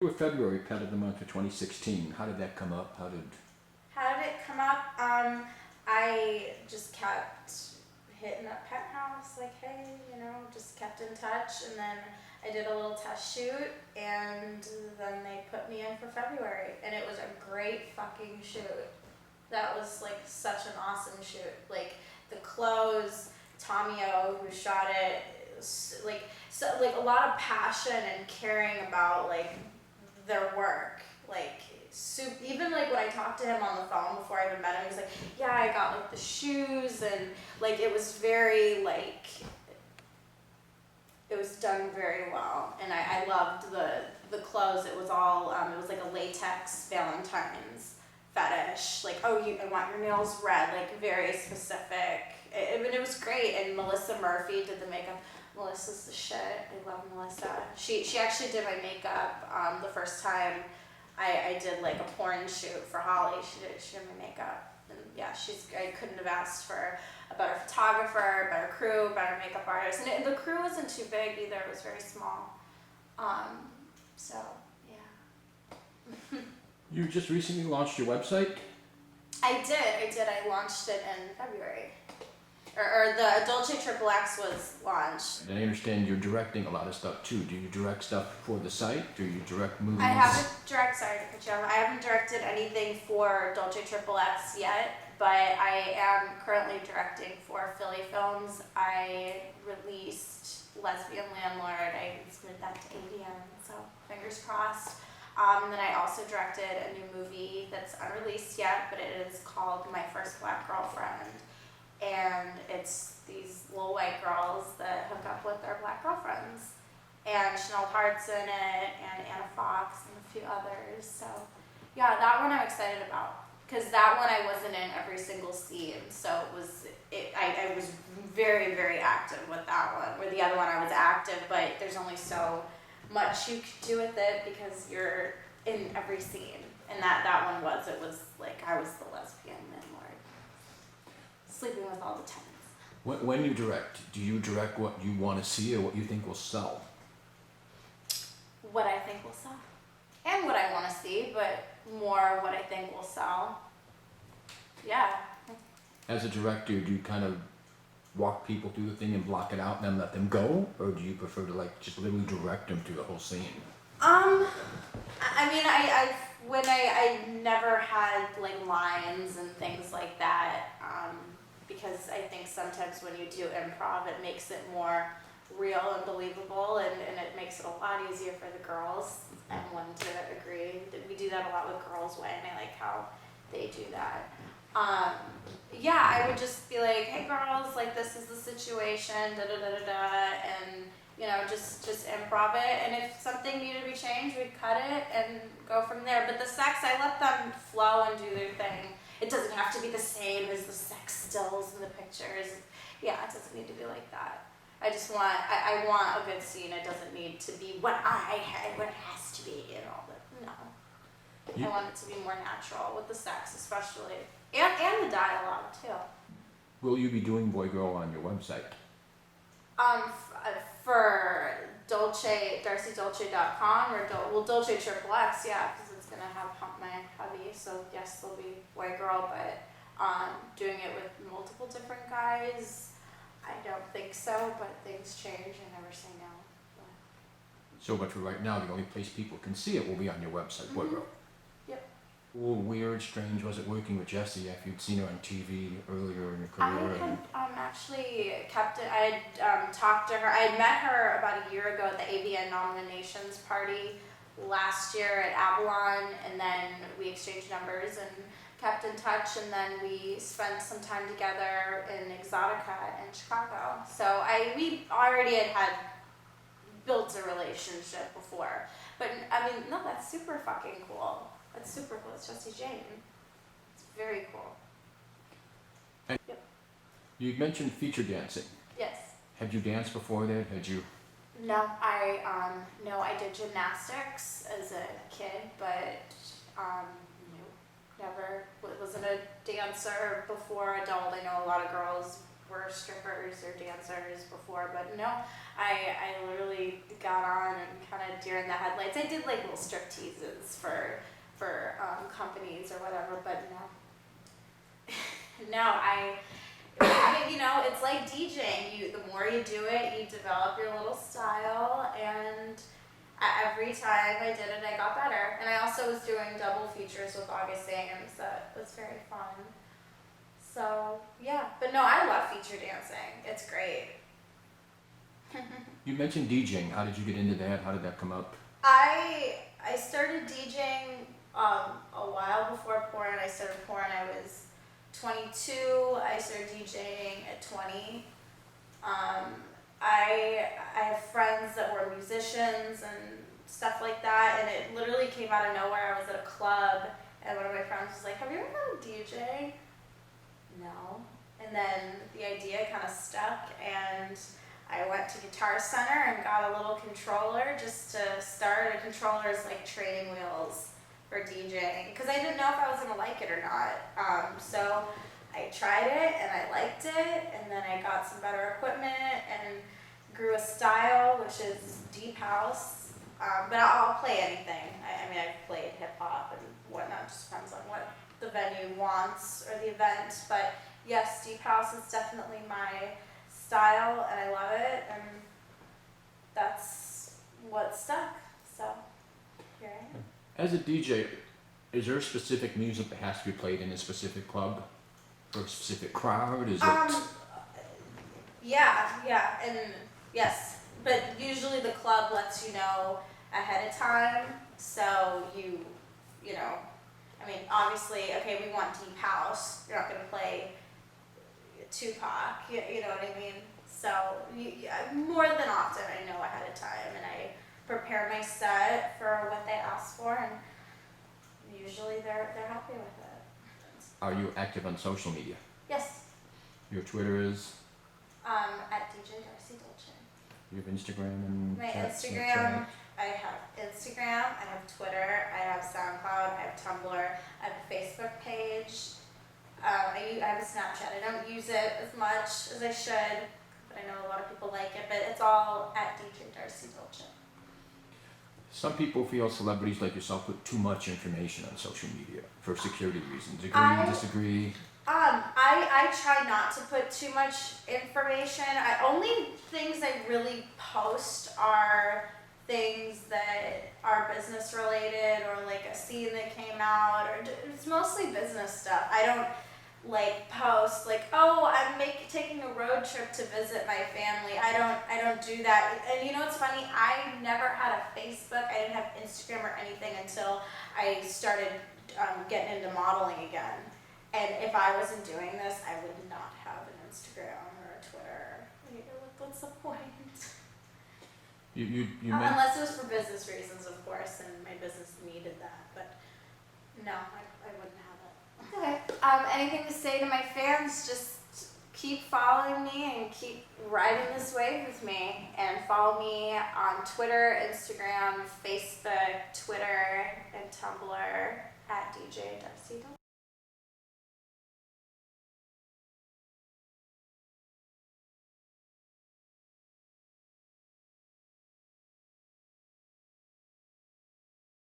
You were February Pet of the Month for 2016. How did that come up? How did it come up? I just kept hitting up Penthouse, like, hey, just kept in touch, and then I did a little test shoot, and then they put me in for February, and it was a great fucking shoot. That was like such an awesome shoot. Like the clothes, Tommy O, who shot it, like a lot of passion and caring about like their work. Like even like when I talked to him on the phone before I even met him, he was like, yeah, I got like the shoes, and like it was very like, it was done very well, and I loved the clothes. It was all it was like a latex Valentine's fetish, like, oh, I want your nails red, like very specific. It was great. And Melissa Murphy did the makeup. Melissa's the shit. I love Melissa. She actually did my makeup the first time I did like a porn shoot for Holly. She did my makeup, and yeah, I couldn't have asked for a better photographer, better crew, better makeup artist. And the crew wasn't too big either. It was very small. So yeah. You just recently launched your website? I did. I launched it in February. Or the Dolce XXX was launched. And I understand you're directing a lot of stuff too. Do you sorry I haven't directed anything for Dolce XXX yet, but I am currently directing for Philly Films. I released Lesbian Landlord. I submitted that to AVN, so fingers crossed. And then I also directed a new movie that's unreleased yet, but it is called My First Black Girlfriend. And it's these little white girls that hook up with their black girlfriends. And Chanel Hart's in it, and Anna Fox, and a few others. So yeah, that one I'm excited about, because that one I wasn't in every single scene, so I was very, very active with that one. Where the other one I was active, but there's only so much you could do with it because you're in every scene. And that one it was like I was the lesbian landlord, sleeping with all the tenants. When you direct, do you direct what you want to see or what you think will sell? What I think will sell. And what I want to see, but more what I think will sell. Yeah. As a director, do you kind of walk people through the thing and block it out and then let them go? Or do you prefer to like just literally direct them through the whole scene? I mean, I never had like lines and things like that, because I think sometimes when you do improv, it makes it more real and believable, and it makes it a lot easier for the girls. I'm one to agree. We do that a lot with Girls Way, and I like how they do that. Yeah, I would just be like, hey girls, like this is the situation, da da da da da, and just improv it, and if something needed to be changed, we'd cut it and go from there. But the sex, I let them flow and do their thing. It doesn't have to be the same as the sex stills in the pictures. Yeah, it doesn't need to be like that. I just want, I want a good scene. It doesn't need to be what it has to be and all that. No. I want it to be more natural with the sex, especially. And the dialogue, too. Will you be doing Boy Girl on your website? For DarcieDolce.com or Dolce XXX, yeah, because it's going to have my hubby. So, yes, there'll be Boy Girl, but doing it with multiple different guys, I don't think so, but things change. I never say no. But for right now, the only place people can see it will be on your website, Boy Girl. Yep. Weird, strange was it working with Jessie after you'd seen her on TV earlier in your career? I had actually kept it. I had talked to her. I had met her about a year ago at the AVN nominations party last year at Avalon, and then we exchanged numbers and kept in touch, and then we spent some time together in Exotica in Chicago. So we already had built a relationship before. But I mean, no, that's super fucking cool. That's super cool. It's Jessie Jane. It's very cool. And yep. You mentioned feature dancing. Yes. Had you danced before that? No, I did gymnastics as a kid, but no, never wasn't a dancer before adult. I know a lot of girls were strippers or dancers before, but no, I literally got on and kind of deer in the headlights. I did like little strip teases for companies or whatever, but no. No, I mean, you know, it's like DJing. The more you do it, you develop your little style, and every time I did it, I got better. And I also was doing double features with August Ames. That was very fun. So yeah, but no, I love feature dancing. It's great. You mentioned DJing. How did you get into that? How did that come up? I started DJing a while before porn. I started porn. I was 22. I started DJing at 20. I have friends that were musicians and stuff like that, and it literally came out of nowhere. I was at a club, and one of my friends was like, "Have you ever heard of DJ?" No. And then the idea kind of stuck, and I went to Guitar Center and got a little controller just to start. A controller is like training wheels for DJing, because I didn't know if I was going to like it or not. So I tried it, and I liked it, and then I got some better equipment and grew a style, which is deep house. But I'll play anything. I mean, I've played hip hop and whatnot. Just depends on what the venue wants or the event. But yes, deep house is definitely my style, and I love it, and that's what stuck. So here I am. As a DJ, is there specific music that has to be played in a specific club for a specific crowd? Is it? Yeah, and yes, but usually the club lets you know ahead of time, so you know, I mean, obviously, okay, we want deep house. You're not gonna play Tupac, you know what I mean? So more than often, I know ahead of time, and I prepare my set for what they ask for, and usually they're happy with it. Are you active on social media? Yes. Your Twitter is? At DJ Darcie Dolce. You have Instagram and My Snapchat? I have Instagram, I have Twitter, I have SoundCloud, I have Tumblr, I have a Facebook page. I have a Snapchat. I don't use it as much as I should, but I know a lot of people like it. But it's all at DJ Darcie Dolce. Some people feel celebrities like yourself put too much information on social media for security reasons. Agree, disagree? I try not to put too much information. Only things I really post are things that are business related, or like a scene that came out, or it's mostly business stuff. I don't like post like, oh, I'm taking a road trip to visit my family. I don't do that. And you know what's funny? I never had a Facebook. I didn't have Instagram or anything until I started getting into modeling again. And if I wasn't doing this, I would not have an Instagram or a Twitter. What's the point? You Unless it was for business reasons, of course, and my business needed that. But no, I wouldn't have it. Okay. Anything to say to my fans? Just keep following me and keep riding this wave with me. And follow me on Twitter, Instagram, Facebook, Twitter, and Tumblr at DJ Darcie Dolce.